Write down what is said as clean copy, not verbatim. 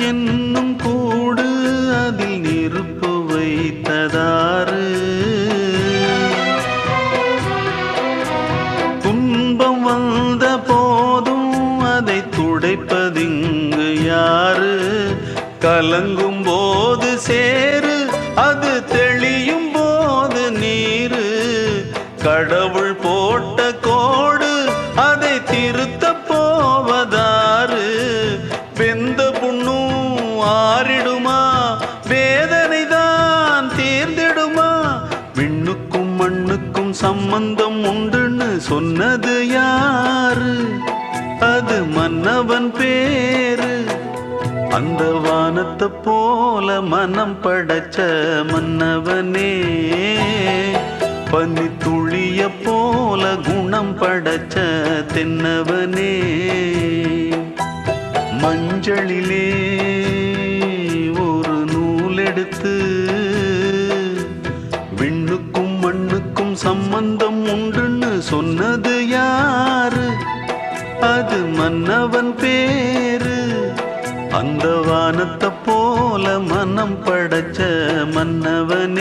என்னும் கூடு அதில் நெருப்பு வைத்ததாறு? துன்பம் வந்த போதும் அதை துடைப்பதிங்கு யாரு? கலங்கும் போது சேரு, அது தெளியும் போது நீரு. கடவுள் போட்ட கோடு, அதை திருத்த போவதாறு? வெந்த புண்ணும் ஆறிடுமா? வேதனை தான் தீர்ந்திடுமா? விண்ணுக்கும் மண்ணுக்கும் சம்பந்தம் உண்டுன்னு சொன்னது யாரு? அது மன்னவன் பேரு. அந்த வானத்தை போல மனம் படைச்ச மன்னவனே, பனி துளிய போல குணம் படைச்ச தென்னவனே. மஞ்சளிலே ஒரு நூல் எடுத்து, விண்ணுக்கும் மண்ணுக்கும் சம்பந்தம் உண்டுன்னு சொன்னது யாரு? அது மன்னவன் பேரு. அந்த வானத்தை போல மனம் படைச்ச மன்னவனே.